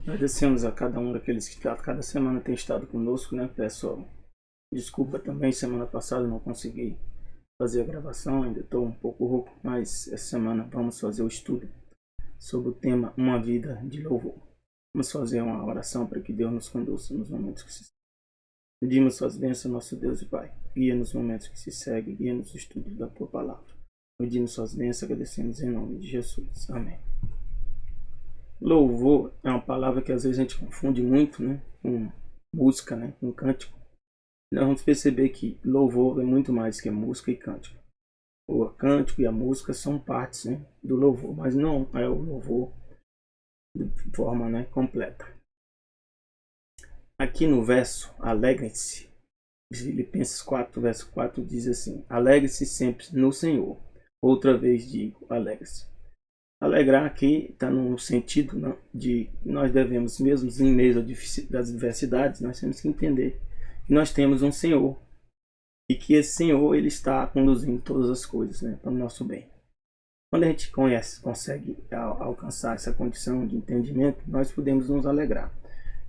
Agradecemos a cada um daqueles que cada semana tem estado conosco, né? Peço desculpa também, semana passada não consegui fazer a gravação, ainda estou um pouco rouco, mas essa semana vamos fazer o estudo sobre o tema Uma Vida de Louvor. Vamos fazer uma oração para que Deus nos conduza nos momentos que se seguem. Pedimos suas bênçãos, nosso Deus e Pai. Guia nos momentos que se seguem, guia nos estudos da Tua Palavra. Pedimos suas bênçãos, agradecemos em nome de Jesus. Amém. Louvor é uma palavra que às vezes a gente confunde muito, né, com música, né, com cântico. Nós vamos perceber que louvor é muito mais que a música e cântico. O cântico e a música são partes, né, do louvor, mas não é o louvor de forma, né, completa. Aqui no verso, alegrem-se. Filipenses 4, verso 4 diz assim: alegre-se sempre no Senhor. Outra vez digo, alegre-se. Alegrar aqui está no sentido, né, de nós devemos, mesmo em meio das adversidades, nós temos que entender que nós temos um Senhor e que esse Senhor ele está conduzindo todas as coisas, né, para o nosso bem. Quando a gente consegue alcançar essa condição de entendimento, nós podemos nos alegrar.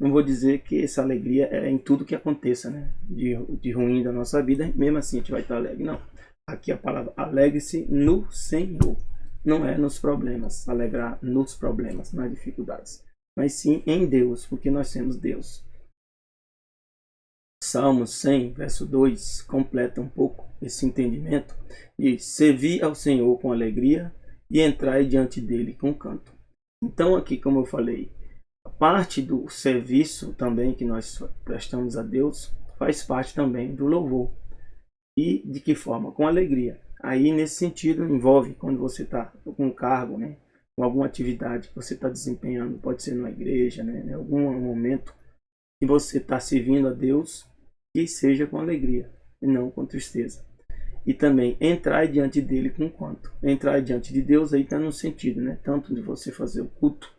Não vou dizer que essa alegria é em tudo que aconteça, né, de ruim da nossa vida, mesmo assim a gente vai estar alegre. Não. Aqui a palavra alegre-se no Senhor. Não é nos problemas, alegrar nos problemas, nas dificuldades, mas sim em Deus, porque nós temos Deus. Salmos 100, verso 2, completa um pouco esse entendimento. Diz: servi ao Senhor com alegria e entrai diante dele com canto. Então aqui, como eu falei, a parte do serviço também que nós prestamos a Deus faz parte também do louvor. E de que forma? Com alegria. Aí, nesse sentido, envolve quando você está com um cargo, né, com alguma atividade que você está desempenhando, pode ser numa igreja, né, em algum momento que você está servindo a Deus, que seja com alegria e não com tristeza. E também entrar diante dele com quanto? Entrar diante de Deus aí está no sentido, né, tanto de você fazer o culto,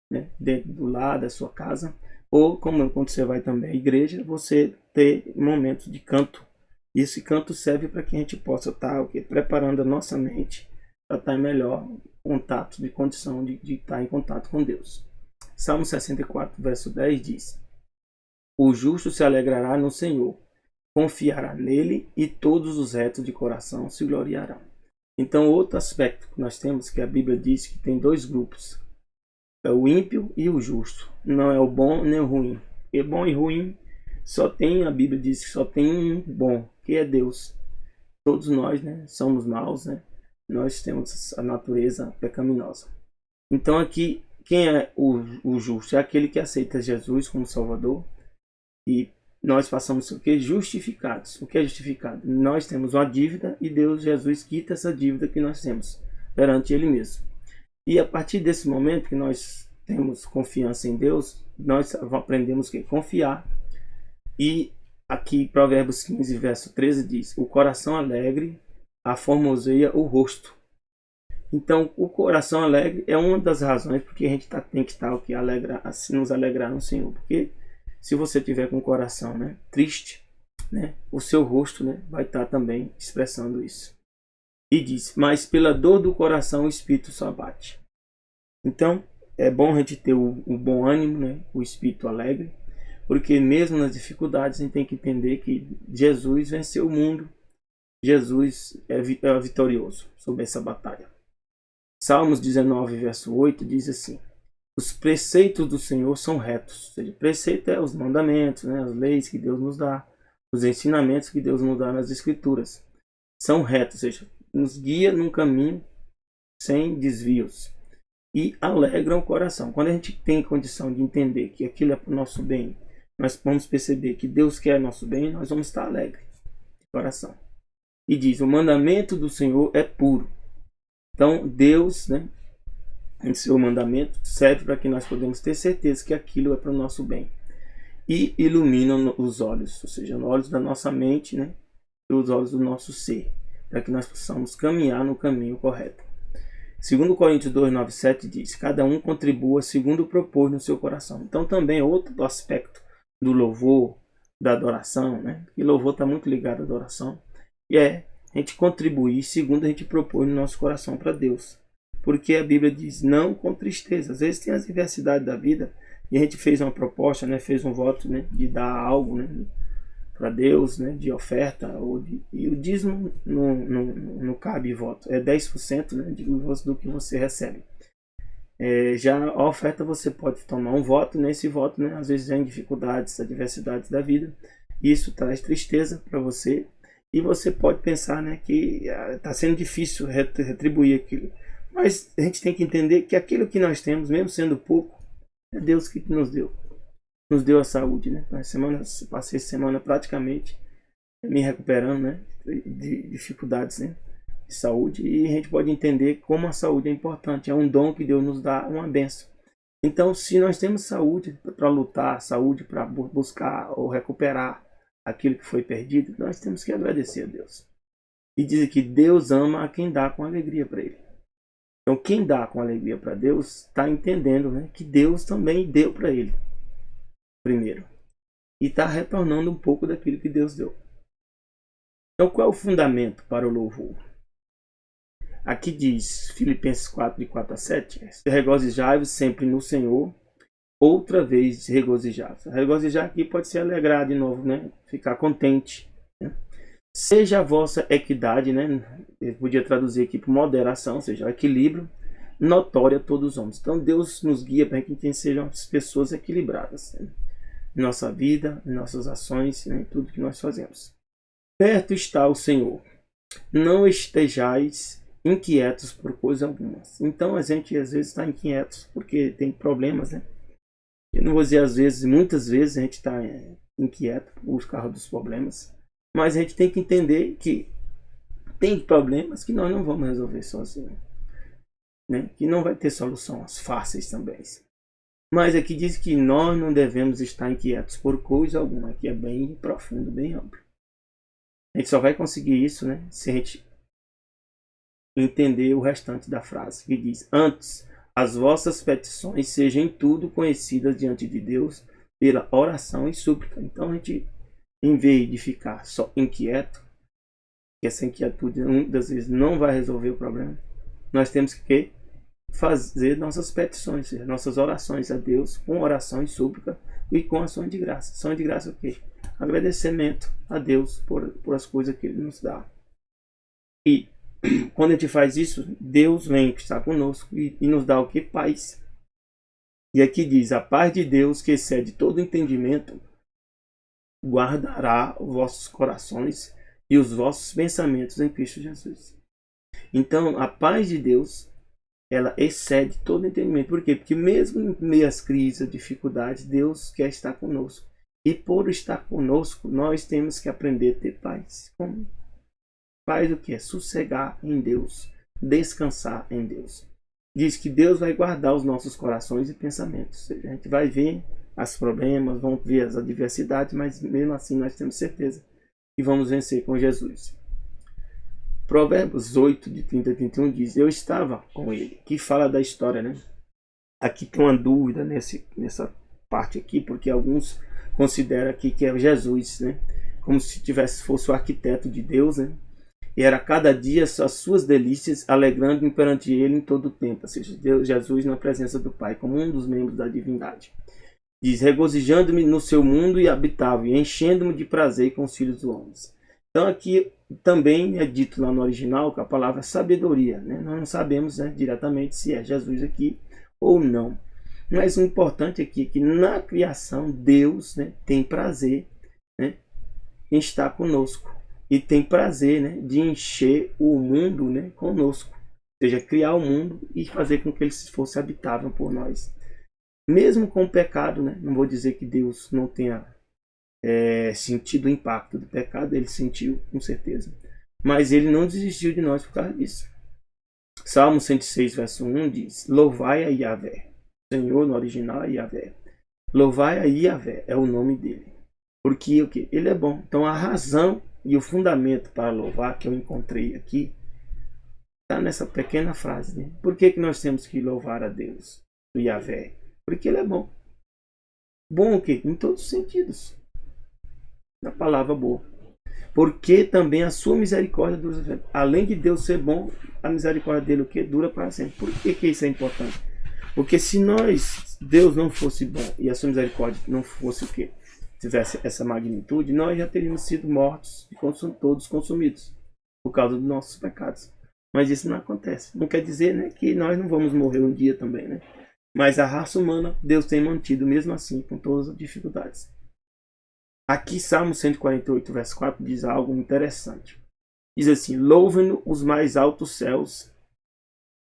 né, dentro do lar da sua casa, ou como quando você vai também à igreja, você ter momentos de canto. Esse canto serve para que a gente possa estar preparando a nossa mente para estar em melhor contato, de condição de estar em contato com Deus. Salmo 64, verso 10 diz: o justo se alegrará no Senhor, confiará nele e todos os retos de coração se gloriarão. Então, outro aspecto que nós temos, que a Bíblia diz que tem dois grupos, é o ímpio e o justo. Não é o bom nem o ruim. E bom e ruim só tem, a Bíblia diz que só tem um bom, que é Deus. Todos nós, né, somos maus, né? Nós temos a natureza pecaminosa. Então aqui, quem é o justo? É aquele que aceita Jesus como Salvador. E nós passamos o que? Justificados. O que é justificado? Nós temos uma dívida e Deus, Jesus, quita essa dívida que nós temos perante Ele mesmo. E a partir desse momento que nós temos confiança em Deus, nós aprendemos que confiar. E aqui Provérbios 15, verso 13 diz: o coração alegre aformoseia o rosto. Então, o coração alegre é uma das razões porque a gente tem que estar nos alegrar no Senhor. Porque se você tiver com o coração, né, triste, né, o seu rosto, né, vai estar também expressando isso. E diz: mas pela dor do coração o espírito só abate. Então, é bom a gente ter o bom ânimo, né, o espírito alegre. Porque mesmo nas dificuldades a gente tem que entender que Jesus venceu o mundo. Jesus é vitorioso sobre essa batalha. Salmos 19, verso 8 diz assim: os preceitos do Senhor são retos. Ou seja, preceito é os mandamentos, né, as leis que Deus nos dá, os ensinamentos que Deus nos dá nas Escrituras. São retos, ou seja, nos guia num caminho sem desvios. E alegram o coração. Quando a gente tem condição de entender que aquilo é para o nosso bem, nós vamos perceber que Deus quer nosso bem, nós vamos estar alegres de coração. E diz: o mandamento do Senhor é puro. Então Deus, né, em seu mandamento, serve para que nós podemos ter certeza que aquilo é para o nosso bem. E ilumina os olhos, ou seja, os olhos da nossa mente, né, e os olhos do nosso ser, para que nós possamos caminhar no caminho correto. 2 Coríntios 2, 9, 7 diz: cada um contribua segundo propôs no seu coração. Então também outro aspecto do louvor, da adoração, né? E louvor está muito ligado à adoração. E é a gente contribuir segundo a gente propõe no nosso coração para Deus. Porque a Bíblia diz: não com tristeza. Às vezes tem as adversidades da vida E a gente fez uma proposta, né, fez um voto, né, de dar algo, né, para Deus, né, de oferta, e o dízimo não cabe voto, é 10%, né, do que você recebe. Já a oferta você pode tomar um voto, nesse voto, né, às vezes é em dificuldades, adversidades da vida, e isso traz tristeza para você, e você pode pensar, né, que está sendo difícil retribuir aquilo, mas a gente tem que entender que aquilo que nós temos, mesmo sendo pouco, é Deus que nos deu a saúde, né? Passei semana praticamente me recuperando, né, de dificuldades, né, de saúde, e a gente pode entender como a saúde é importante, é um dom que Deus nos dá, uma bênção. Então, se nós temos saúde para lutar, saúde para buscar ou recuperar aquilo que foi perdido, nós temos que agradecer a Deus. E dizer que Deus ama a quem dá com alegria para Ele. Então, quem dá com alegria para Deus está entendendo, né, que Deus também deu para ele primeiro. E está retornando um pouco daquilo que Deus deu. Então, qual é o fundamento para o louvor? Aqui diz, Filipenses 4, de 4 a 7, regozijai-vos sempre no Senhor, outra vez regozijar-vos. Regozijar aqui pode ser alegrar de novo, né? Ficar contente. Né? Seja a vossa equidade, né? Eu podia traduzir aqui por moderação, ou seja, equilíbrio, notória a todos os homens. Então Deus nos guia para que a gente sejam pessoas equilibradas, né? Em nossa vida, em nossas ações, né? Em tudo que nós fazemos. Perto está o Senhor. Não estejais inquietos por coisa alguma. Então a gente às vezes está inquietos porque tem problemas, né? Eu não vou dizer às vezes, muitas vezes a gente está inquieto por causa dos problemas. Mas a gente tem que entender que tem problemas que nós não vamos resolver sozinhos, né? Que não vai ter soluções fáceis também. Mas aqui diz que nós não devemos estar inquietos por coisa alguma, que é bem profundo, bem amplo. A gente só vai conseguir isso, né, se a gente entender o restante da frase, que diz: antes, as vossas petições sejam em tudo conhecidas diante de Deus pela oração e súplica. Então a gente, em vez de ficar só inquieto, que essa inquietude muitas vezes não vai resolver o problema, nós temos que fazer nossas petições, nossas orações a Deus com oração e súplica e com ações de graça. Ações de graça é o quê? Agradecimento a Deus por as coisas que Ele nos dá. E quando a gente faz isso, Deus vem estar conosco e nos dá o que? Paz. E aqui diz: a paz de Deus, que excede todo entendimento, guardará os vossos corações e os vossos pensamentos em Cristo Jesus. Então, a paz de Deus, ela excede todo entendimento. Por quê? Porque mesmo em meio às crises, dificuldades, Deus quer estar conosco. E por estar conosco, nós temos que aprender a ter paz. Como? Paz o que? É sossegar em Deus, descansar em Deus. Diz que Deus vai guardar os nossos corações e pensamentos. Ou seja, a gente vai ver os problemas, vamos ver as adversidades, mas mesmo assim nós temos certeza que vamos vencer com Jesus. Provérbios 8, de 30 a 31 diz: eu estava com ele, que fala da história, né? Aqui tem uma dúvida nessa parte aqui, porque alguns consideram aqui que é Jesus, né? Como se fosse o arquiteto de Deus, né? E era cada dia as suas delícias, alegrando-me perante ele em todo o tempo. Ou seja, Deus, Jesus na presença do Pai, como um dos membros da divindade. Diz: regozijando-me no seu mundo e habitava, e enchendo-me de prazer com os filhos dos homens. Então aqui também é dito lá no original que a palavra sabedoria, né? Nós não sabemos, né, diretamente se é Jesus aqui ou não. Mas o importante aqui é que na criação Deus, né, tem prazer, né, em estar conosco. E tem prazer, né, de encher o mundo, né, conosco. Ou seja, criar o mundo e fazer com que ele fosse habitável por nós. Mesmo com o pecado, né, não vou dizer que Deus não tenha sentido o impacto do pecado, ele sentiu, com certeza. Mas ele não desistiu de nós por causa disso. Salmo 106, verso 1 diz: louvai a Yahvé. Senhor, no original, é Yahvé. Louvai a Yahvé, é o nome dele. Porque o que? Ele é bom. Então a razão e o fundamento para louvar que eu encontrei aqui está nessa pequena frase, né? Por que nós temos que louvar a Deus, o Yahvé? Porque ele é bom. Bom o quê? Em todos os sentidos. Na palavra boa. Porque também a sua misericórdia dura sempre. Além de Deus ser bom, a misericórdia dele o quê? Dura para sempre. Por que isso é importante? Porque se Deus não fosse bom e a sua misericórdia não fosse o quê? Tivesse essa magnitude, nós já teríamos sido mortos e todos consumidos por causa dos nossos pecados. Mas isso não acontece. Não quer dizer, né, que nós não vamos morrer um dia também, né? Mas a raça humana, Deus tem mantido mesmo assim, com todas as dificuldades. Aqui, Salmo 148, verso 4, diz algo interessante. Diz assim: louvem-no os mais altos céus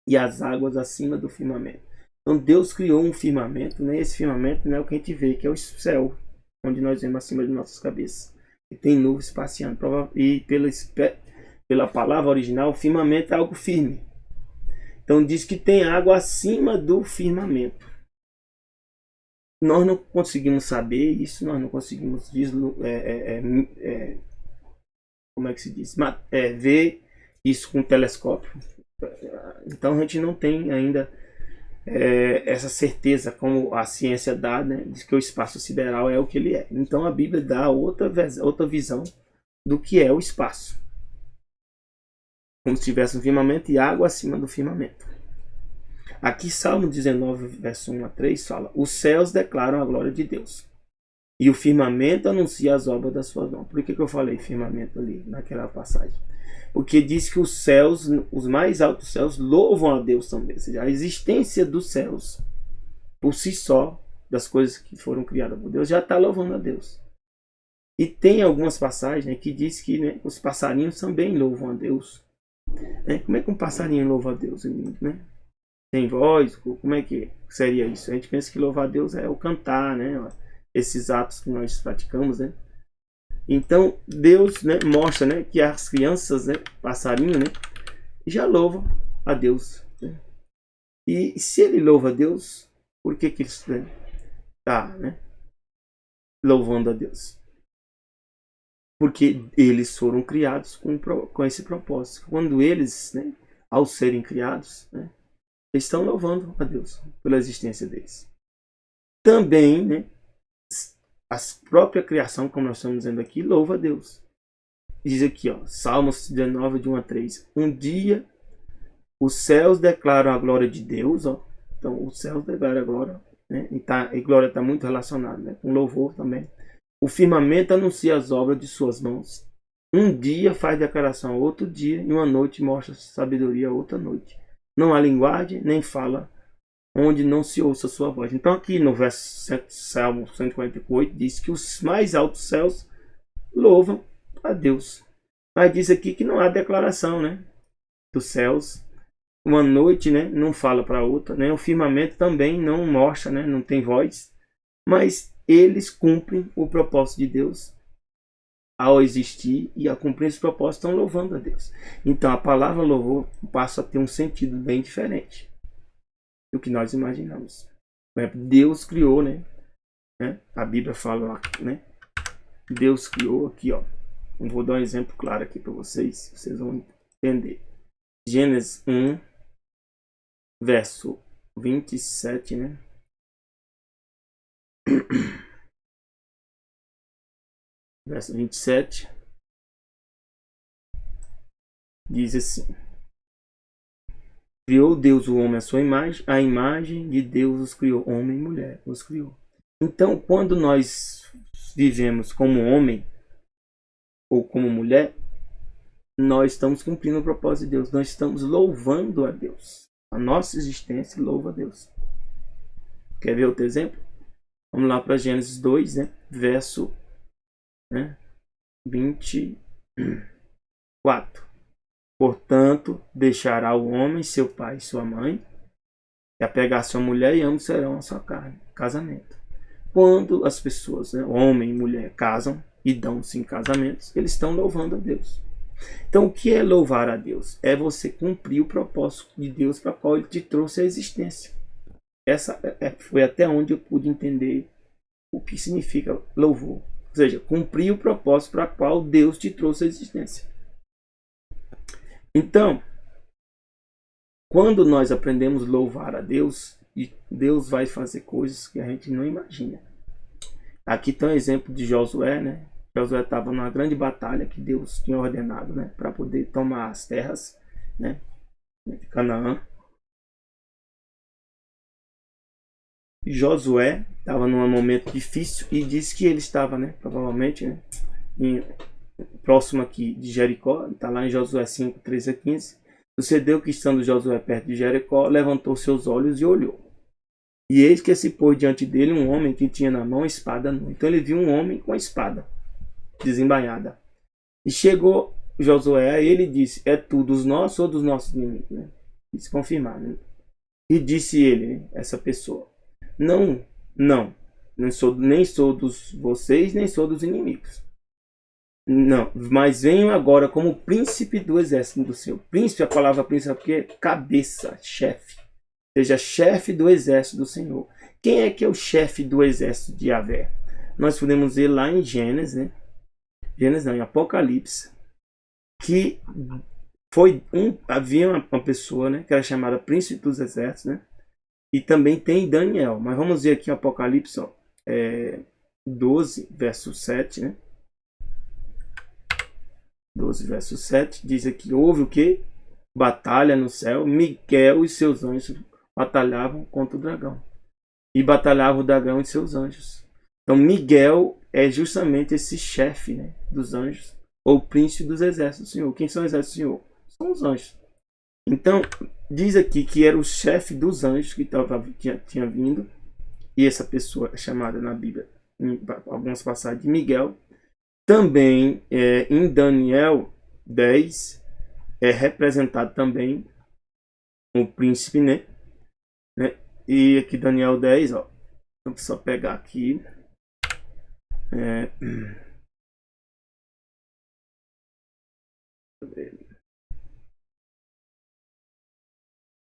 e as águas acima do firmamento. Então Deus criou um firmamento, né? Esse firmamento não é o que a gente vê, que é o céu, onde nós vemos acima de nossas cabeças. E tem nuvens passeando. E pela palavra original, o firmamento é algo firme. Então diz que tem água acima do firmamento. Nós não conseguimos saber isso, nós não conseguimos como é que se diz? Ver isso com telescópio. Então a gente não tem ainda essa certeza, como a ciência dá, né, de que o espaço sideral é o que ele é. Então a Bíblia dá outra visão do que é o espaço. Como se tivesse um firmamento e água acima do firmamento. Aqui Salmo 19, verso 1 a 3 fala: os céus declaram a glória de Deus e o firmamento anuncia as obras das suas mãos. Por que eu falei firmamento ali naquela passagem? Porque diz que os céus, os mais altos céus, louvam a Deus também. Ou seja, a existência dos céus, por si só, das coisas que foram criadas por Deus, já está louvando a Deus. E tem algumas passagens, né, que diz que, né, os passarinhos também louvam a Deus. Como é que um passarinho louva a Deus? Né? Tem voz? Como é que seria isso? A gente pensa que louvar a Deus é o cantar, né? Esses atos que nós praticamos, né? Então Deus, né, mostra, né, que as crianças, né, passarinho, né, já louvam a Deus, né? E se ele louva a Deus, por que ele está, né, louvando a Deus? Porque eles foram criados com esse propósito. Quando eles, né, ao serem criados, né, estão louvando a Deus pela existência deles. Também, né, a própria criação, como nós estamos dizendo aqui, louva a Deus. Diz aqui, ó, Salmos 19, de 1 a 3. Um dia os céus declaram a glória de Deus. Ó. Então, os céus declaram a glória. Né? E glória está muito relacionada, né, com louvor também. O firmamento anuncia as obras de suas mãos. Um dia faz declaração a outro dia, e uma noite mostra sabedoria a outra noite. Não há linguagem, nem fala, onde não se ouça sua voz. Então aqui no verso Salmo 148 diz que os mais altos céus louvam a Deus. Mas diz aqui que não há declaração, né, dos céus. Uma noite, né, não fala para outra, né? O firmamento também não mostra, né, não tem voz. Mas eles cumprem o propósito de Deus ao existir, e a cumprir esse propósito estão louvando a Deus. Então a palavra louvor passa a ter um sentido bem diferente do que nós imaginamos. Por exemplo, Deus criou, né? A Bíblia fala, né? Deus criou aqui, ó. Eu vou dar um exemplo claro aqui para vocês vão entender. Gênesis 1, verso 27, né? Verso 27 diz assim: criou Deus o homem à sua imagem, a imagem de Deus os criou, homem e mulher os criou. Então, quando nós vivemos como homem ou como mulher, nós estamos cumprindo o propósito de Deus, nós estamos louvando a Deus. A nossa existência louva a Deus. Quer ver outro exemplo? Vamos lá para Gênesis 2, né? Verso, né, 24. Portanto, deixará o homem seu pai e sua mãe, e apegar sua mulher, e ambos serão a sua carne. Casamento. Quando as pessoas, né, homem e mulher, casam e dão-se em casamentos, eles estão louvando a Deus. Então, o que é louvar a Deus? É você cumprir o propósito de Deus para o qual Ele te trouxe a existência. Essa foi até onde eu pude entender o que significa louvor. Ou seja, cumprir o propósito para o qual Deus te trouxe a existência. Então, quando nós aprendemos a louvar a Deus, Deus vai fazer coisas que a gente não imagina. Aqui tem um exemplo de Josué, né? Josué estava numa grande batalha que Deus tinha ordenado, né, para poder tomar as terras, né, de Canaã. Josué estava num momento difícil e disse que ele estava, né, provavelmente, né, próximo aqui de Jericó. Está lá em Josué 5, 13 a 15. Sucedeu que, estando Josué perto de Jericó, levantou seus olhos e olhou. E eis que se pôs diante dele um homem que tinha na mão espada nua. Então ele viu um homem com a espada desembainhada. E chegou Josué a ele e disse: é tu dos nossos ou dos nossos inimigos? Né? Quis confirmar. Né? E disse ele, né, essa pessoa: não, nem sou dos vocês, nem sou dos inimigos. Não, mas venho agora como príncipe do exército do Senhor. Príncipe, a palavra príncipe é porque cabeça, chefe. Seja chefe do exército do Senhor. Quem é que é o chefe do exército de Yahvé? Nós podemos ver lá em Gênesis, né? Gênesis não, em Apocalipse, que havia uma pessoa, né, que era chamada príncipe dos exércitos, né? E também tem Daniel. Mas vamos ver aqui em Apocalipse, ó, 12, verso 7, né? 12, verso 7, diz aqui: houve o que? Batalha no céu. Miguel e seus anjos batalhavam contra o dragão. E batalhava o dragão e seus anjos. Então Miguel é justamente esse chefe, né, dos anjos, ou príncipe dos exércitos do Senhor. Quem são os exércitos do Senhor? São os anjos. Então, diz aqui que era o chefe dos anjos que tinha vindo. E essa pessoa é chamada na Bíblia, em algumas passagens, de Miguel. Também em Daniel 10 é representado também o príncipe, né? E aqui Daniel 10, ó, vou só pegar aqui.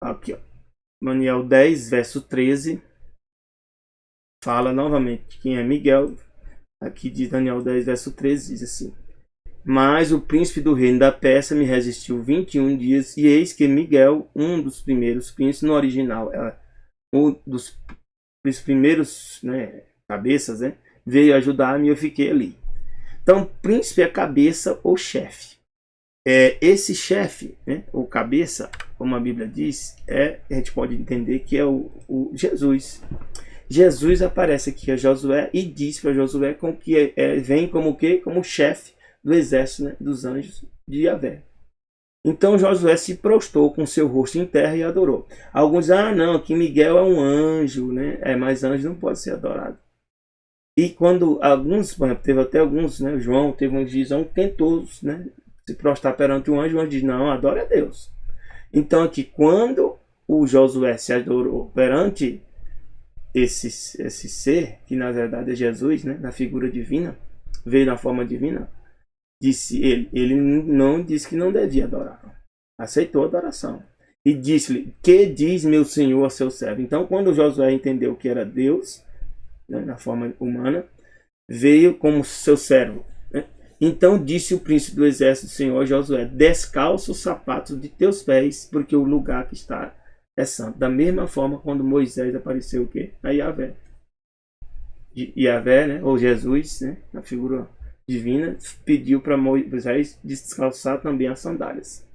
Aqui, ó. Daniel 10, verso 13. Fala novamente quem é Miguel. Aqui diz Daniel 10, verso 13, diz assim: mas o príncipe do reino da Pérsia me resistiu 21 dias, e eis que Miguel, um dos primeiros príncipes, no original, um dos primeiros, né, cabeças, né, veio ajudar-me e eu fiquei ali. Então, príncipe é cabeça ou chefe. Esse chefe, né, ou cabeça, como a Bíblia diz, a gente pode entender que é o Jesus. Jesus aparece aqui a Josué e diz para Josué que vem como o quê? Como chefe do exército, né, dos anjos de Yahvé. Então Josué se prostrou com seu rosto em terra e adorou. Alguns dizem: não, que Miguel é um anjo, né? Mas anjo não pode ser adorado. E quando alguns, por exemplo, teve até alguns, né? João teve uma visão, tentou, né, se prostrar perante um anjo, o anjo diz: não, adore a Deus. Então aqui, quando o Josué se adorou perante esse ser, que na verdade é Jesus, né, na figura divina, veio na forma divina, disse ele não disse que não devia adorar, aceitou a adoração e disse-lhe: que diz meu senhor a seu servo? Então, quando Josué entendeu que era Deus, né, na forma humana, veio como seu servo, né? Então disse o príncipe do exército do Senhor a Josué: descalça os sapatos de teus pés, porque o lugar que está é santo. Da mesma forma, quando Moisés apareceu o quê? A Yahvé, né, ou Jesus, né, na figura divina, pediu para Moisés descalçar também as sandálias.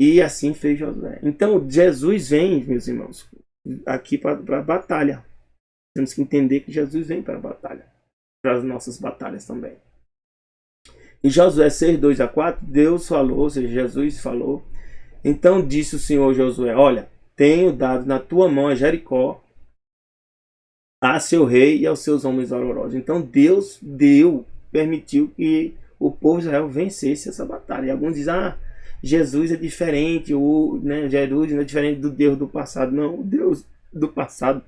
E assim fez Josué. Então Jesus vem, meus irmãos, aqui para a batalha. Temos que entender que Jesus vem para a batalha, para as nossas batalhas também. Em Josué 6, 2 a 4, Deus falou, ou seja, Jesus falou: então disse o Senhor Josué: olha, tenho dado na tua mão a Jericó, a seu rei e aos seus homens valorosos. Então Deus permitiu que o povo de Israel vencesse essa batalha. E alguns dizem: Jesus é diferente, Jesus não é diferente do Deus do passado. Não, o Deus do passado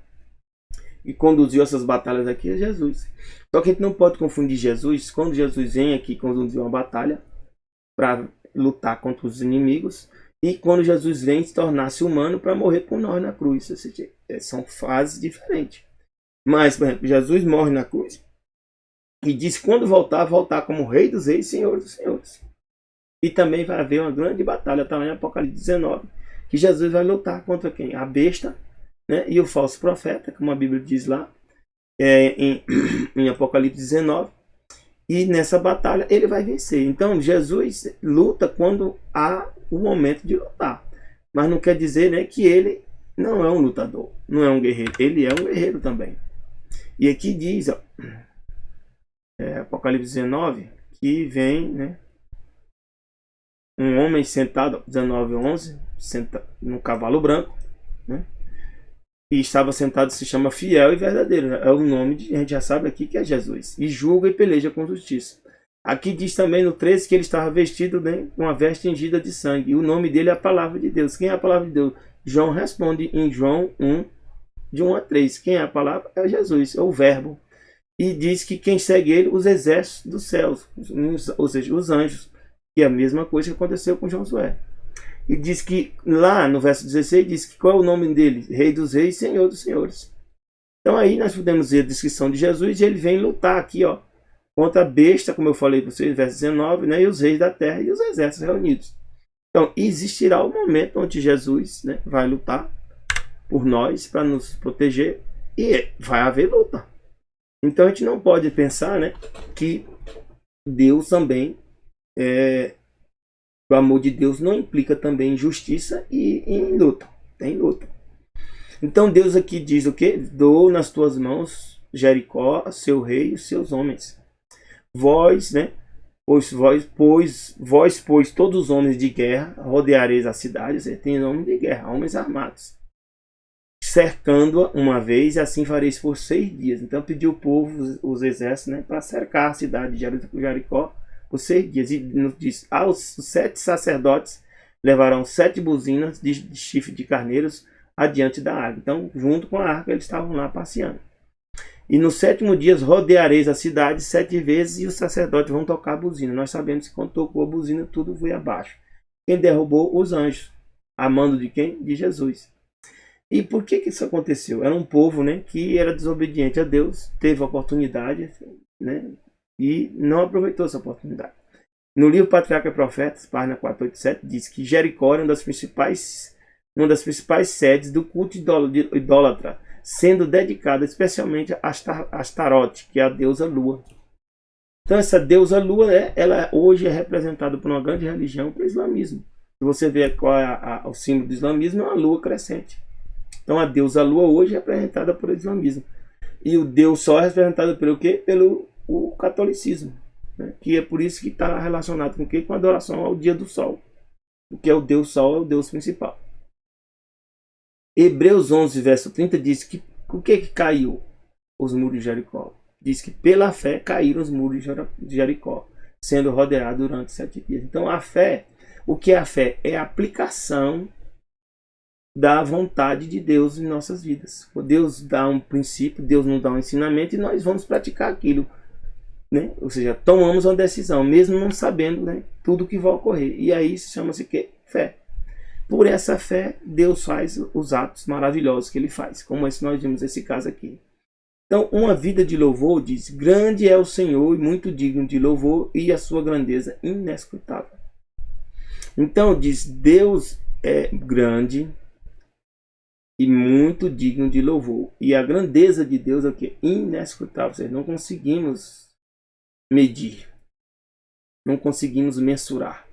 que conduziu essas batalhas aqui é Jesus. Só que a gente não pode confundir Jesus, quando Jesus vem aqui conduzir uma batalha para lutar contra os inimigos, e quando Jesus vem se tornar-se humano para morrer por nós na cruz. São fases diferentes. Mas, por exemplo, Jesus morre na cruz e diz que quando voltar como Rei dos Reis e Senhor dos Senhores. E também vai haver uma grande batalha, está lá em Apocalipse 19, que Jesus vai lutar contra quem? A besta, né, e o falso profeta, como a Bíblia diz lá em Apocalipse 19. E nessa batalha ele vai vencer. Então Jesus luta quando há o momento de lutar. Mas não quer dizer, né, que ele não é um lutador, não é um guerreiro, ele é um guerreiro também. E aqui diz, ó, Apocalipse 19, que vem, né, um homem sentado, 19:11, senta no cavalo branco, né, e estava sentado, se chama Fiel e Verdadeiro, né? É o nome, a gente já sabe aqui que é Jesus, e julga e peleja com justiça. Aqui diz também no 13 que ele estava vestido, né, com a veste tingida de sangue, e o nome dele é a palavra de Deus. Quem é a palavra de Deus? João responde em João 1, de 1 a 3. Quem é a palavra? É Jesus, é o verbo. E diz que quem segue ele, os exércitos dos céus, ou seja, os anjos, que é a mesma coisa que aconteceu com Josué. E diz que lá no verso 16, diz que qual é o nome dele? Rei dos reis, Senhor dos senhores. Então aí nós podemos ver a descrição de Jesus, e ele vem lutar aqui, ó, contra a besta, como eu falei para vocês, verso 19, né, e os reis da terra e os exércitos reunidos. Então existirá o momento onde Jesus, né, vai lutar por nós, para nos proteger, e vai haver luta. Então a gente não pode pensar, né, que Deus também, o amor de Deus não implica também em justiça e em luta. Tem luta. Então Deus aqui diz o quê? Dou nas tuas mãos Jericó, seu rei e os seus homens. Vós, né, pois todos os homens de guerra rodeareis a cidade, tem nome de guerra, homens armados, cercando-a uma vez, e assim fareis por 6 dias. Então pediu o povo, os exércitos, né, para cercar a cidade de Jericó por 6 dias. E nos diz, os 7 sacerdotes levarão 7 buzinas de chifre de carneiros adiante da arca. Então, junto com a arca, eles estavam lá passeando. E no 7º dia rodeareis a cidade 7 vezes, e os sacerdotes vão tocar a buzina. Nós sabemos que quando tocou a buzina, tudo foi abaixo. Quem derrubou? Os anjos. A mando de quem? De Jesus. E por que isso aconteceu? Era um povo, né, que era desobediente a Deus, teve a oportunidade, né, e não aproveitou essa oportunidade. No livro Patriarca e Profetas, página 487, diz que Jericó era uma das principais sedes do culto idólatra, sendo dedicada especialmente a Astarote, que é a deusa Lua. Então essa deusa Lua, ela hoje é representada por uma grande religião, para o islamismo. Se você ver qual é o símbolo do islamismo, é uma lua crescente. Então a deusa Lua hoje é representada pelo islamismo. E o Deus Sol é representado pelo quê? Pelo o catolicismo. Né? Que é por isso que está relacionado com o quê? Com a adoração ao dia do Sol. Porque o Deus Sol é o Deus principal. Hebreus 11, verso 30 diz que o que caiu? Os muros de Jericó. Diz que pela fé caíram os muros de Jericó, sendo rodeados durante 7 dias. Então a fé, o que é a fé? É a aplicação da vontade de Deus em nossas vidas. Deus dá um princípio, Deus nos dá um ensinamento, e nós vamos praticar aquilo, né? Ou seja, tomamos uma decisão, mesmo não sabendo, né, tudo que vai ocorrer. E aí chama-se que fé. Por essa fé, Deus faz os atos maravilhosos que Ele faz, como esse nós vimos esse caso aqui. Então, uma vida de louvor diz: grande é o Senhor e muito digno de louvor, e a sua grandeza inescrutável. Então diz, Deus é grande e muito digno de louvor. E a grandeza de Deus é o que? Inescrutável. Seja, não conseguimos medir. Não conseguimos mensurar.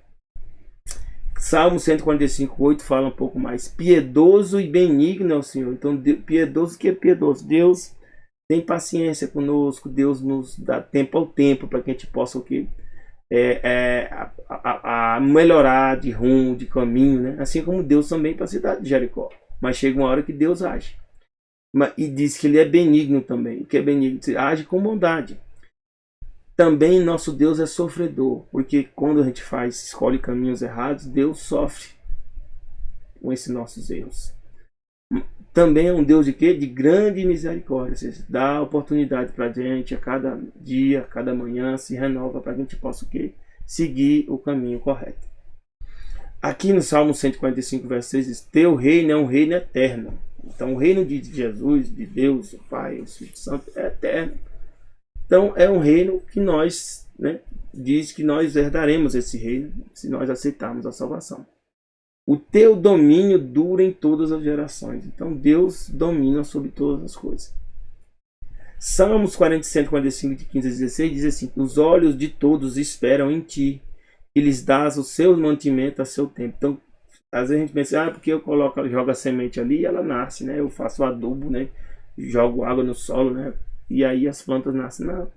Salmo 145:8 fala um pouco mais. Piedoso e benigno é o Senhor. Então, piedoso, o que é piedoso? Deus tem paciência conosco. Deus nos dá tempo ao tempo para que a gente possa o quê? Melhorar de rumo, de caminho, né? Assim como Deus também para a cidade de Jericó. Mas chega uma hora que Deus age. E diz que Ele é benigno também. O que é benigno? Ele age com bondade. Também nosso Deus é sofredor. Porque quando a gente escolhe caminhos errados, Deus sofre com esses nossos erros. Também é um Deus de quê? De grande misericórdia. Ou seja, dá oportunidade para a gente a cada dia, a cada manhã, se renova para que a gente possa o quê? Seguir o caminho correto. Aqui no Salmo 145, verso 6 diz: teu reino é um reino eterno. Então o reino de Jesus, de Deus, o Pai, o Espírito Santo é eterno. Então é um reino que nós, né, diz que nós herdaremos esse reino se nós aceitarmos a salvação. O teu domínio dura em todas as gerações. Então Deus domina sobre todas as coisas. Salmos 145, de 15 a 16 diz assim: os olhos de todos esperam em ti, e lhes dás o seu mantimento a seu tempo. Então Às vezes a gente pensa, porque eu jogo a semente ali e ela nasce, né? Eu faço o adubo, né? Jogo água no solo, né? E aí as plantas nascem. Não.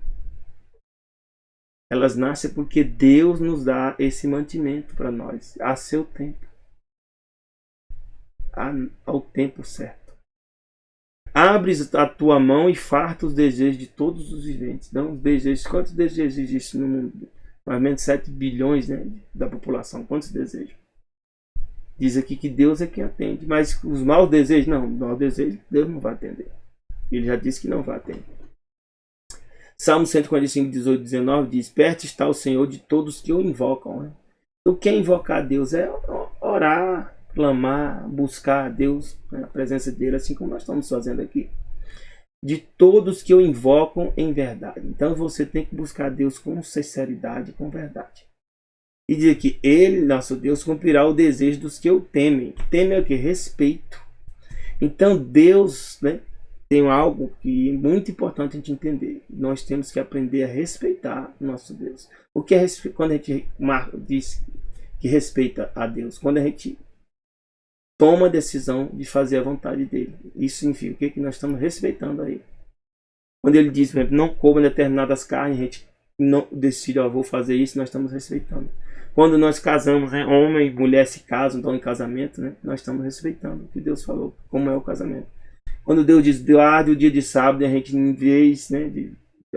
Elas nascem porque Deus nos dá esse mantimento para nós, a seu tempo, ao tempo certo. Abres a tua mão e farta os desejos de todos os viventes. Não, os desejos. Quantos desejos existem no mundo? Mais ou menos 7 bilhões, né, da população. Quantos desejos? Diz aqui que Deus é quem atende. Mas os maus desejos, não. Os maus desejos, Deus não vai atender. Ele já disse que não vai atender. Salmo 145, 18, 19 diz: perto está o Senhor de todos que o invocam. Né? O que é invocar a Deus? É orar, clamar, buscar a Deus, né? A presença dele, assim como nós estamos fazendo aqui. De todos que o invocam em verdade. Então você tem que buscar a Deus com sinceridade, com verdade. E diz que ele, nosso Deus, cumprirá o desejo dos que o temem. Temem é o que? Respeito. Então Deus, né, tem algo que é muito importante a gente entender. Nós temos que aprender a respeitar o nosso Deus. O que é quando a gente diz que respeita a Deus? Quando a gente toma a decisão de fazer a vontade dele. Isso significa que nós estamos respeitando a ele. Quando ele diz, por exemplo, não coma determinadas carnes, a gente não decide, vou fazer isso, nós estamos respeitando. Quando nós casamos, né, homem e mulher se casam, estão em casamento, né, nós estamos respeitando o que Deus falou, como é o casamento. Quando Deus diz, guarde o dia de sábado, a gente, em vez, né,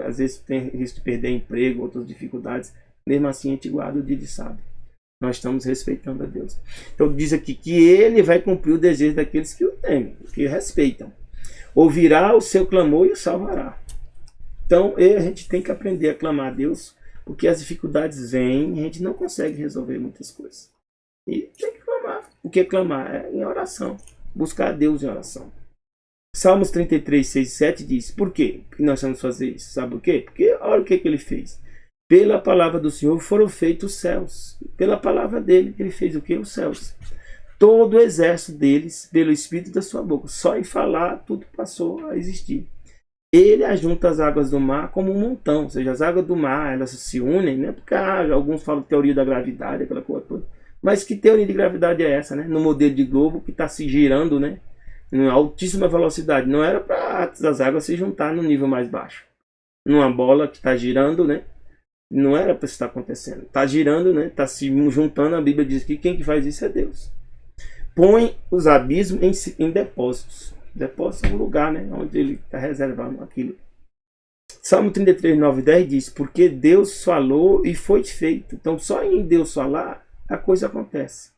às vezes tem risco de perder emprego, outras dificuldades, mesmo assim a gente guarda o dia de sábado. Nós estamos respeitando a Deus. Então diz aqui que ele vai cumprir o desejo daqueles que o temem, que o respeitam. Ouvirá o seu clamor e o salvará. Então a gente tem que aprender a clamar a Deus, porque as dificuldades vêm e a gente não consegue resolver muitas coisas. E tem que clamar. O que é clamar? É em oração. Buscar a Deus em oração. Salmos 33, 6 e 7 diz, por quê que nós vamos fazer isso? Sabe por quê? Porque olha o que ele fez. Pela palavra do Senhor foram feitos os céus. Pela palavra dele, ele fez o quê? Os céus. Todo o exército deles, pelo Espírito da sua boca. Só em falar, tudo passou a existir. Ele ajunta as águas do mar como um montão. Ou seja, as águas do mar, elas se unem, né? Porque alguns falam de teoria da gravidade, aquela coisa toda. Mas que teoria de gravidade é essa, né? No modelo de globo que está se girando, né? Em altíssima velocidade. Não era para as águas se juntar no nível mais baixo. Numa bola que está girando, né? Não era para isso estar acontecendo. Está girando, né? Está se juntando. A Bíblia diz que quem que faz isso é Deus. Põe os abismos em depósitos. Depósito é um lugar, né? Onde ele está reservando aquilo. Salmo 33, 9 e 10 diz, porque Deus falou e foi feito. Então só em Deus falar a coisa acontece.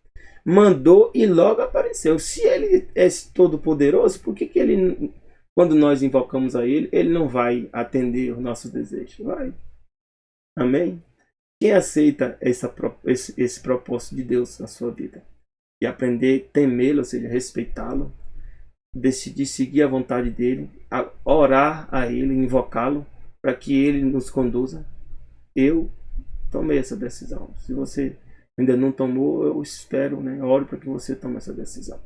Mandou e logo apareceu. Se ele é todo poderoso, por que ele, quando nós invocamos a ele, ele não vai atender os nossos desejos? Vai. Amém? Quem aceita esse propósito de Deus na sua vida? E aprender a temê-lo, ou seja, respeitá-lo, decidir seguir a vontade dele, a orar a ele, invocá-lo, para que ele nos conduza. Eu tomei essa decisão. Se você ainda não tomou, eu espero, né? Oro para que você tome essa decisão.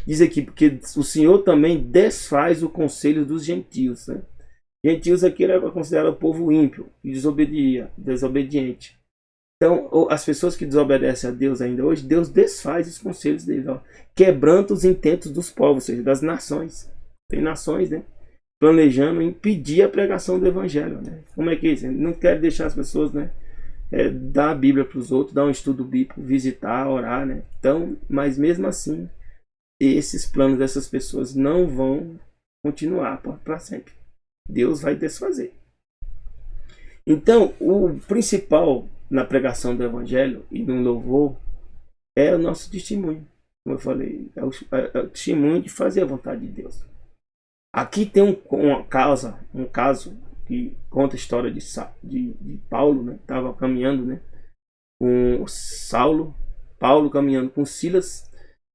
Diz aqui, porque o Senhor também desfaz o conselho dos gentios, né? Gentios aqui era considerado o povo ímpio e desobediente. Então, as pessoas que desobedecem a Deus ainda hoje, Deus desfaz os conselhos deles, quebranta os intentos dos povos, ou seja, das nações. Tem nações, né, planejando impedir a pregação do evangelho, né? Como é que é isso? Não quer deixar as pessoas, né, dar a Bíblia para os outros, dar um estudo bíblico, visitar, orar, né? Então, mas mesmo assim, esses planos dessas pessoas não vão continuar para sempre. Deus vai desfazer. Então, o principal na pregação do evangelho e no louvor é o nosso testemunho. Como eu falei, é o testemunho de fazer a vontade de Deus. Aqui tem um caso que conta a história de Paulo, né? Estava caminhando, né, com Paulo caminhando com Silas,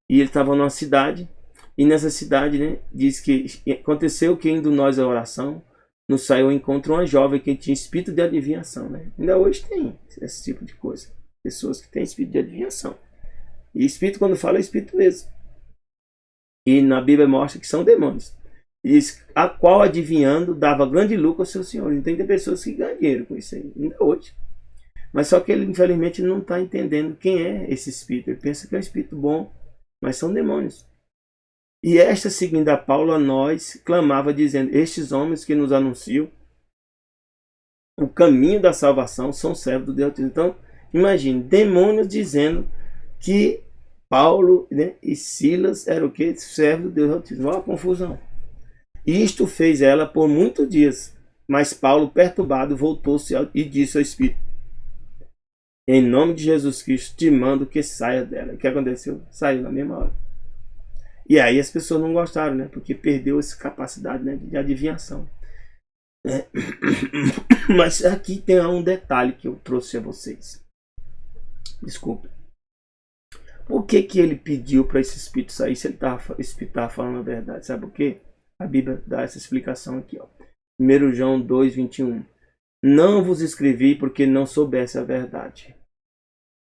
e ele estava numa cidade, e nessa cidade, né, diz que aconteceu que indo nós à oração, nos saiu ao encontro uma jovem que tinha espírito de adivinhação, né? Ainda hoje tem esse tipo de coisa. Pessoas que têm espírito de adivinhação. E espírito, quando fala, é espírito mesmo. E na Bíblia mostra que são demônios. Diz, a qual adivinhando dava grande lucro ao seu senhor. Então tem pessoas que ganham dinheiro com isso aí. Ainda hoje. Mas só que ele, infelizmente, não está entendendo quem é esse espírito. Ele pensa que é um espírito bom, mas são demônios. E esta, seguindo a Paulo, a nós, clamava dizendo: estes homens que nos anunciam o caminho da salvação são servos do Deus Altíssimo. Então, imagine, demônios dizendo que Paulo, né, e Silas eram o quê? Servos do Deus Altíssimo. Olha a confusão. Isto fez ela por muitos dias. Mas Paulo, perturbado, voltou-se e disse ao Espírito: em nome de Jesus Cristo, te mando que saia dela. O que aconteceu? Saiu na mesma hora. E aí as pessoas não gostaram, né? Porque perdeu essa capacidade, né, de adivinhação. Mas aqui tem um detalhe que eu trouxe a vocês. Desculpe. Por que ele pediu para esse espírito sair se ele estava falando a verdade? Sabe por quê? A Bíblia dá essa explicação aqui, ó. 1 João 2, 21. Não vos escrevi porque não soubesse a verdade,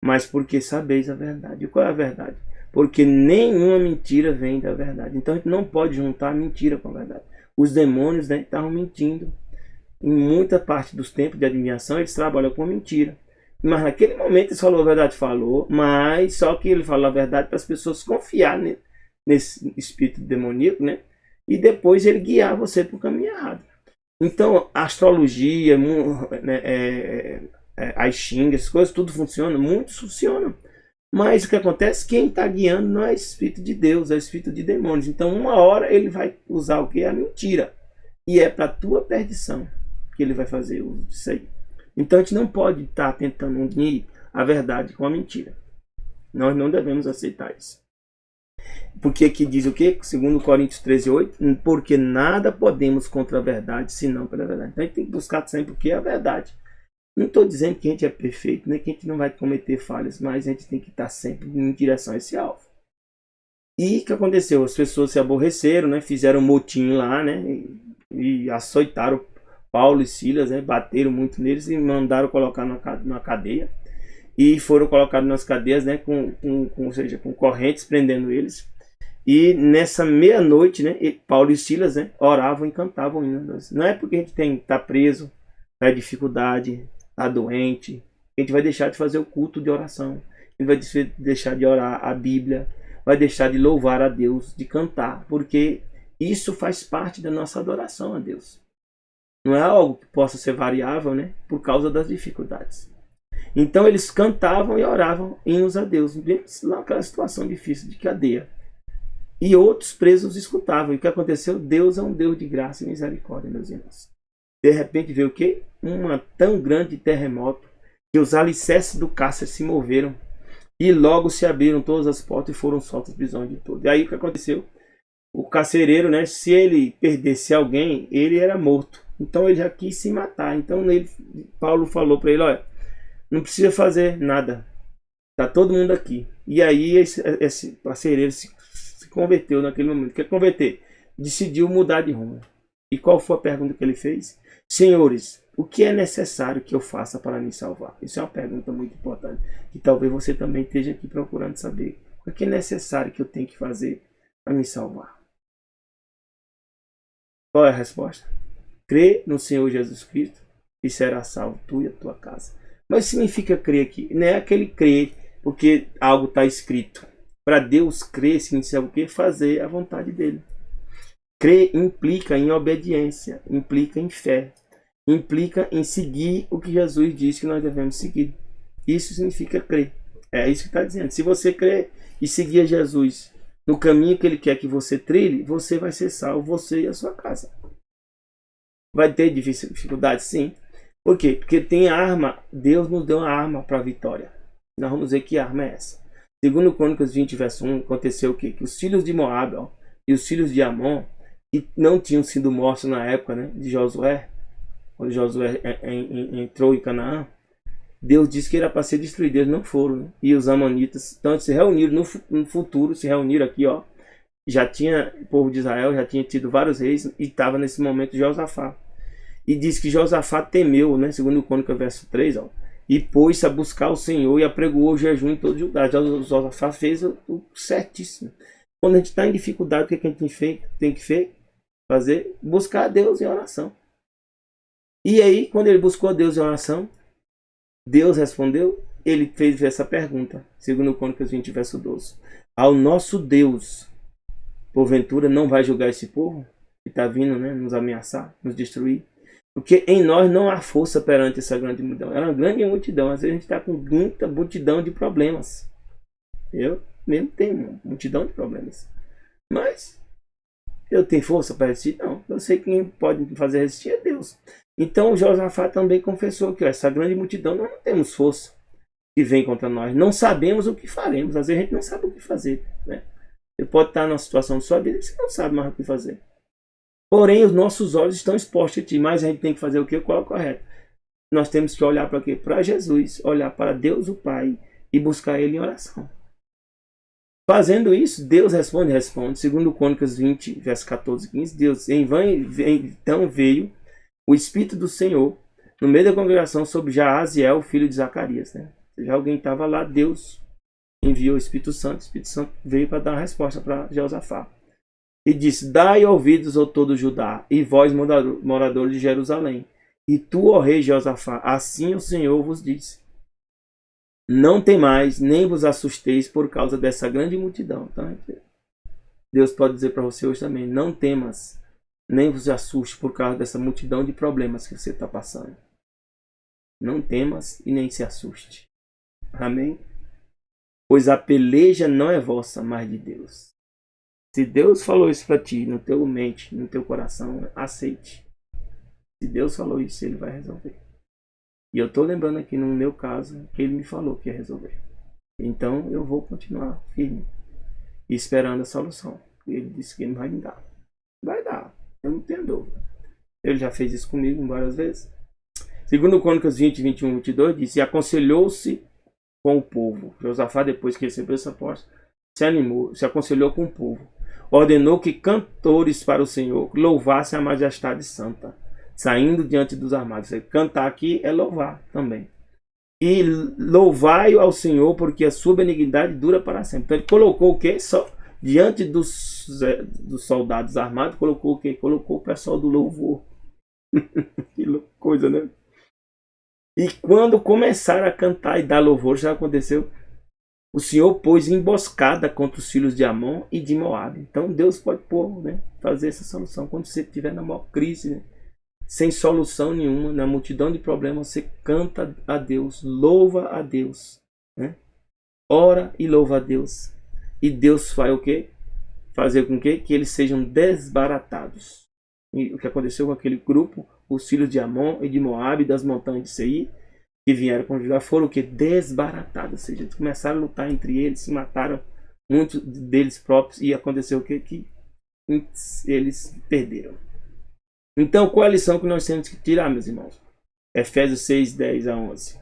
mas porque sabeis a verdade. E qual é a verdade? Porque nenhuma mentira vem da verdade. Então a gente não pode juntar a mentira com a verdade. Os demônios, né, estavam mentindo. Em muita parte dos tempos de adivinhação, eles trabalham com mentira. Mas naquele momento ele falou a verdade, falou, mas só que ele falou a verdade para as pessoas confiarem nesse espírito demoníaco, né? E depois ele guiar você para o caminho errado. Então, a astrologia, né, as xingas, as coisas, tudo funciona, muitos funcionam. Mas o que acontece? Quem está guiando não é espírito de Deus, é espírito de demônios. Então, uma hora ele vai usar o que? A mentira. E é para a tua perdição que ele vai fazer uso disso aí. Então, a gente não pode estar tentando unir a verdade com a mentira. Nós não devemos aceitar isso. Porque aqui diz o quê? Segundo Coríntios 13, 8. Porque nada podemos contra a verdade, senão pela verdade. Então, a gente tem que buscar sempre o que é a verdade. Não estou dizendo que a gente é perfeito, nem que a gente não vai cometer falhas, mas a gente tem que estar sempre em direção a esse alvo. E o que aconteceu? As pessoas se aborreceram, né? Fizeram um motim lá, né? E açoitaram Paulo e Silas, né? Bateram muito neles e mandaram colocar na cadeia. E foram colocados nas cadeias, né? Ou seja, com correntes prendendo eles. E nessa meia-noite, né? Paulo e Silas, né, oravam e cantavam hinos. Não é porque a gente está preso, está em dificuldade, está doente, a gente vai deixar de fazer o culto de oração. A gente vai deixar de orar a Bíblia, vai deixar de louvar a Deus, de cantar, porque isso faz parte da nossa adoração a Deus. Não é algo que possa ser variável, né, por causa das dificuldades. Então eles cantavam e oravam hinos a Deus, mesmo naquela situação difícil de cadeia. E outros presos escutavam. E o que aconteceu? Deus é um Deus de graça e misericórdia, meus irmãos. De repente veio o quê? Um tão grande terremoto que os alicerces do cárcere se moveram e logo se abriram todas as portas e foram soltas as prisões de todos. E aí o que aconteceu? O carcereiro, né, se ele perdesse alguém, ele era morto. Então ele já quis se matar. Então Paulo falou para ele: olha, não precisa fazer nada. Tá todo mundo aqui. E aí esse carcereiro se converteu naquele momento. Quer converter? Decidiu mudar de rumo. E qual foi a pergunta que ele fez? Senhores, o que é necessário que eu faça para me salvar? Isso é uma pergunta muito importante. E talvez você também esteja aqui procurando saber. O que é necessário que eu tenho que fazer para me salvar? Qual é a resposta? Crê no Senhor Jesus Cristo e será salvo tu e a tua casa. Mas significa crer aqui. Não é aquele crer porque algo está escrito. Para Deus crer significa o quê? Fazer a vontade dele. Crer implica em obediência, implica em fé, implica em seguir o que Jesus disse que nós devemos seguir. Isso significa crer. É isso que está dizendo. Se você crer e seguir a Jesus no caminho que ele quer que você trilhe, você vai ser salvo, você e a sua casa. Vai ter dificuldade? Sim. Por quê? Porque tem arma. Deus nos deu uma arma para a vitória. Nós vamos ver que arma é essa. Segundo Crônicas 20, verso 1, aconteceu o quê? Que os filhos de Moabe, ó, e os filhos de Amon, que não tinham sido mortos na época, né, de Josué, quando Josué entrou em Canaã, Deus disse que era para ser destruído, eles não foram, né? E os amonitas, então se reuniram no futuro, se reuniram aqui, ó, já tinha, o povo de Israel já tinha tido vários reis, e estava nesse momento Josafá. E diz que Josafá temeu, né, segundo Crônicas verso 3, ó, e pôs-se a buscar o Senhor e apregoou o jejum em todo Judá. Josafá fez o certíssimo. Quando a gente está em dificuldade, o que a gente tem que fazer? Buscar a Deus em oração. E aí, quando ele buscou a Deus em oração, Deus respondeu, ele fez essa pergunta, segundo Crônicas 20, verso 12. Ao nosso Deus, porventura, não vai julgar esse povo que está vindo, né, nos ameaçar, nos destruir? Porque em nós não há força perante essa grande multidão. É uma grande multidão. Às vezes a gente está com muita multidão de problemas. Eu mesmo tenho uma multidão de problemas. Mas eu tenho força para resistir? Não. Eu sei que quem pode fazer resistir é Deus. Então Josafá também confessou que essa grande multidão nós não temos força que vem contra nós. Não sabemos o que faremos. Às vezes a gente não sabe o que fazer, né? Você pode estar numa situação de sua vida que você não sabe mais o que fazer. Porém, os nossos olhos estão expostos a ti. Mas a gente tem que fazer o quê? Qual é o correto? Nós temos que olhar para quê? Para Jesus. Olhar para Deus, o Pai. E buscar Ele em oração. Fazendo isso, Deus responde. Segundo Crônicas 20, verso 14 e 15. Deus, então veio o Espírito do Senhor no meio da congregação sobre Jaaziel, filho de Zacarias. Né? Já alguém estava lá, Deus enviou o Espírito Santo veio para dar uma resposta para Josafá. E disse, dai ouvidos, ó todo Judá, e vós, moradores de Jerusalém. E tu, ó rei Josafá, assim o Senhor vos diz. Não temais, nem vos assusteis por causa dessa grande multidão. Então, Deus pode dizer para você hoje também, não temas, nem vos assuste por causa dessa multidão de problemas que você está passando. Não temas e nem se assuste. Amém? Pois a peleja não é vossa, mas de Deus. Se Deus falou isso para ti, no teu mente, no teu coração, aceite. Se Deus falou isso, Ele vai resolver. E eu estou lembrando aqui no meu caso, que Ele me falou que ia resolver. Então eu vou continuar firme, esperando a solução. Ele disse que Ele vai me dar. Vai dar, eu não tenho dúvida. Ele já fez isso comigo várias vezes. Segundo Crônicas 20, 21, 22, diz, e aconselhou-se com o povo. Josafá, depois que recebeu essa posse, se animou, se aconselhou com o povo. Ordenou que cantores para o Senhor louvassem a majestade santa, saindo diante dos armados. Cantar aqui é louvar também. E louvai-o ao Senhor, porque a sua benignidade dura para sempre. Então ele colocou o quê? Só diante dos soldados armados, colocou o quê? Colocou o pessoal do louvor. Que coisa, né? E quando começaram a cantar e dar louvor, já aconteceu, o Senhor pôs emboscada contra os filhos de Amon e de Moabe. Então Deus pode pôr, né, fazer essa solução. Quando você estiver na maior crise, né, sem solução nenhuma, na multidão de problemas, você canta a Deus, louva a Deus, né? Ora e louva a Deus. E Deus vai o quê? Fazer com que eles sejam desbaratados. E o que aconteceu com aquele grupo, os filhos de Amon e de Moabe, das montanhas de Seir, que vieram com Judá, foram o que? Desbaratados. Ou seja, eles começaram a lutar entre eles, se mataram, muitos deles próprios, e aconteceu o que? Que eles perderam. Então, qual é a lição que nós temos que tirar, meus irmãos? Efésios 6, 10 a 11.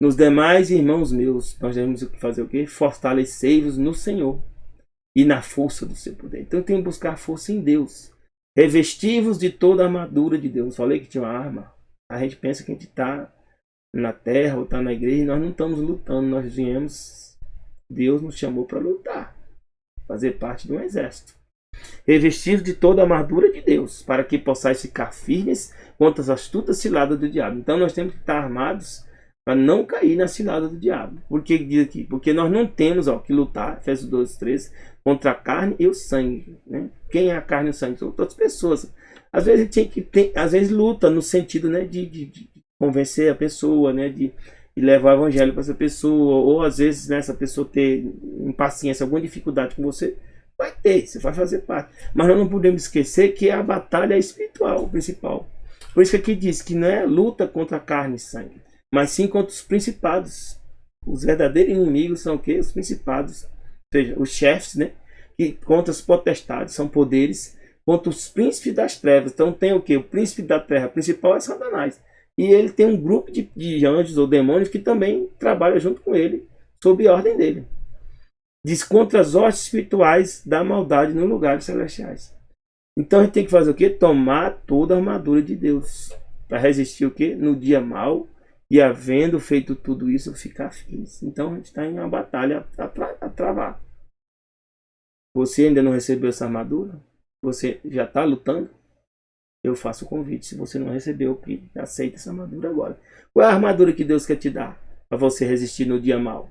Nos demais, irmãos meus, nós devemos fazer o quê? Fortalecei-vos no Senhor e na força do seu poder. Então, tem que buscar força em Deus. Revesti-vos de toda a armadura de Deus. Falei que tinha uma arma. A gente pensa que a gente está na terra ou está na igreja e nós não estamos lutando. Nós viemos, Deus nos chamou para lutar, fazer parte de um exército. Revestidos de toda a armadura de Deus, para que possais ficar firmes contra as astutas ciladas do diabo. Então nós temos que estar armados para não cair na cilada do diabo. Por que diz aqui? Porque nós não temos que lutar, Efésios 12, 13, contra a carne e o sangue. Né? Quem é a carne e o sangue? São todas as pessoas. Às vezes a gente às vezes luta no sentido, né, de convencer a pessoa, né, de levar o evangelho para essa pessoa, ou às vezes, né, essa pessoa ter impaciência, alguma dificuldade com você. Vai ter, você vai fazer parte. Mas nós não podemos esquecer que a batalha é espiritual, principal. Por isso que aqui diz que não é luta contra a carne e sangue, mas sim contra os principados. Os verdadeiros inimigos são o quê? Os principados, ou seja, os chefes, né? E contra os potestades, são poderes, contra os príncipes das trevas. Então tem o quê? O príncipe da terra principal é Satanás. E ele tem um grupo de anjos ou demônios que também trabalham junto com ele, sob ordem dele. Diz contra as hostes espirituais da maldade nos lugares celestiais. Então a gente tem que fazer o quê? Tomar toda a armadura de Deus. Para resistir o quê? No dia mau. E havendo feito tudo isso, ficar firme. Então a gente está em uma batalha a travar. Você ainda não recebeu essa armadura? Você já está lutando? eu faço o convite. Se você não recebeu, que aceita essa armadura agora. Qual é a armadura que Deus quer te dar para você resistir no dia mau?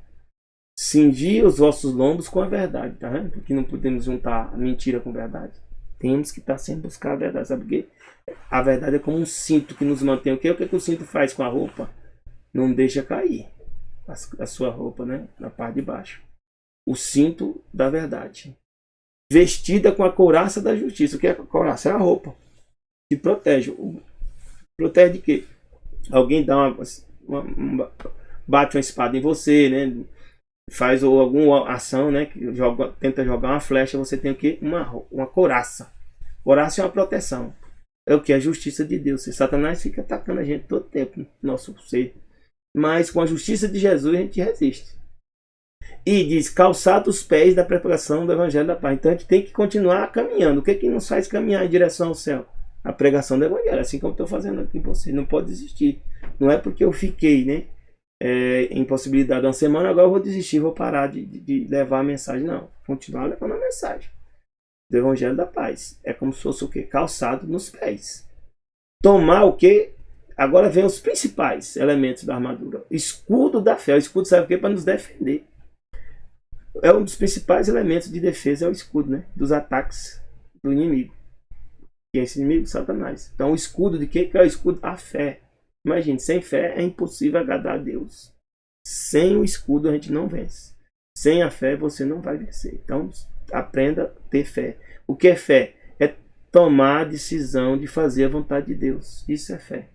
Cingir os vossos lombos com a verdade, tá vendo? Porque não podemos juntar mentira com verdade. Temos que estar sempre buscar a verdade, sabe por quê? A verdade é como um cinto que nos mantém. O que que o cinto faz com a roupa? Não deixa cair a sua roupa, né? Na parte de baixo. O cinto da verdade. Vestida com a couraça da justiça. O que é a couraça? É a roupa que protege. Protege de quê? Alguém dá bate uma espada em você, né? Faz alguma ação, né? Que tenta jogar uma flecha, você tem o quê? Uma couraça. Couraça é uma proteção. É o que? A justiça de Deus. Satanás fica atacando a gente todo tempo, nosso ser. Mas com a justiça de Jesus a gente resiste. E diz, calçado os pés da preparação do Evangelho da Paz. Então a gente tem que continuar caminhando. O que que nos faz caminhar em direção ao céu? A pregação do Evangelho, assim como estou fazendo aqui com você. Não pode desistir. Não é porque eu fiquei, né, em possibilidade de uma semana, agora eu vou desistir, vou parar de levar a mensagem. Não, continuar levando a mensagem do Evangelho da Paz. É como se fosse o quê? Calçado nos pés. Tomar o quê? Agora vem os principais elementos da armadura. Escudo da fé. O escudo serve o quê? Para nos defender. É um dos principais elementos de defesa, é o escudo, né? Dos ataques do inimigo. Que é esse inimigo, Satanás. Então o escudo de quê? Que é o escudo? A fé. Imagine, sem fé é impossível agradar a Deus. Sem o escudo a gente não vence. Sem a fé você não vai vencer. Então aprenda a ter fé. O que é fé? É tomar a decisão de fazer a vontade de Deus. Isso é fé.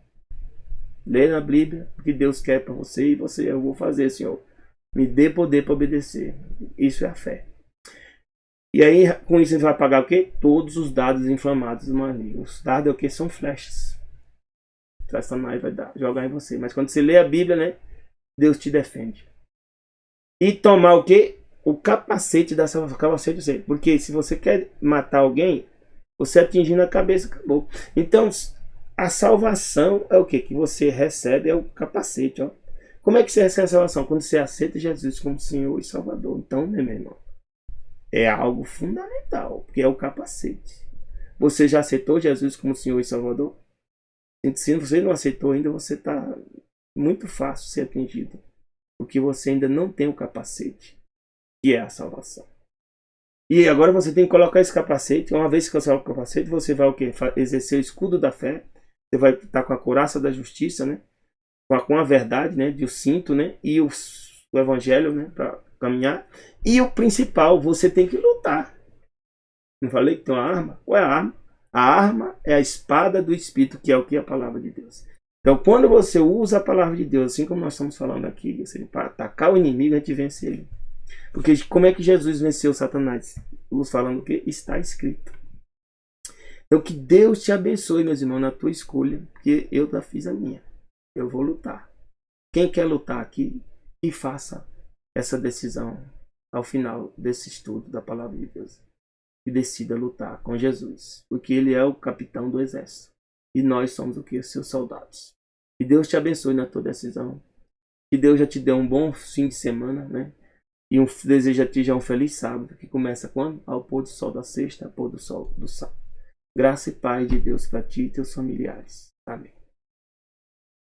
Lê na Bíblia o que Deus quer para você e você, eu vou fazer, Senhor. Me dê poder para obedecer. Isso é a fé. E aí, com isso, você vai apagar o quê? Todos os dados inflamados do maligno. Os dados é o quê? São flechas. Satanás vai jogar em você. Mas quando você lê a Bíblia, né? Deus te defende. E tomar o quê? O capacete da salvação. Capacete, porque se você quer matar alguém, você atingindo a cabeça, acabou. Então, a salvação é o quê? Que você recebe, é o capacete, ó. Como é que você recebe a salvação? Quando você aceita Jesus como Senhor e Salvador. Então, meu irmão, é algo fundamental, porque é o capacete. Você já aceitou Jesus como Senhor e Salvador? Se você não aceitou ainda, você está muito fácil ser atingido, porque você ainda não tem o capacete, que é a salvação. E agora você tem que colocar esse capacete. Uma vez que você coloca o capacete, você vai o quê? Exercer o escudo da fé. Você vai estar com a couraça da justiça, né? Com a verdade, né? De o cinto, né? E o evangelho, né? Para caminhar. E o principal, você tem que lutar. Não falei que tem uma arma? Qual é a arma? A arma é a espada do Espírito, que é o que? A palavra de Deus. Então, quando você usa a palavra de Deus, assim como nós estamos falando aqui, assim, para atacar o inimigo, a gente vence ele. Porque como é que Jesus venceu Satanás? Falando o que? Está escrito. Então, que Deus te abençoe, meus irmãos, na tua escolha, porque eu já fiz a minha. Eu vou lutar. Quem quer lutar aqui, que faça essa decisão ao final desse estudo da palavra de Deus. E decida lutar com Jesus, porque ele é o capitão do exército. E nós somos o que? Os seus soldados. Que Deus te abençoe na tua decisão. Que Deus já te dê um bom fim de semana, né? E deseja a ti já um feliz sábado, que começa quando? Ao pôr do sol da sexta, ao pôr do sol do sábado. Graça e paz de Deus para ti e teus familiares. Amém.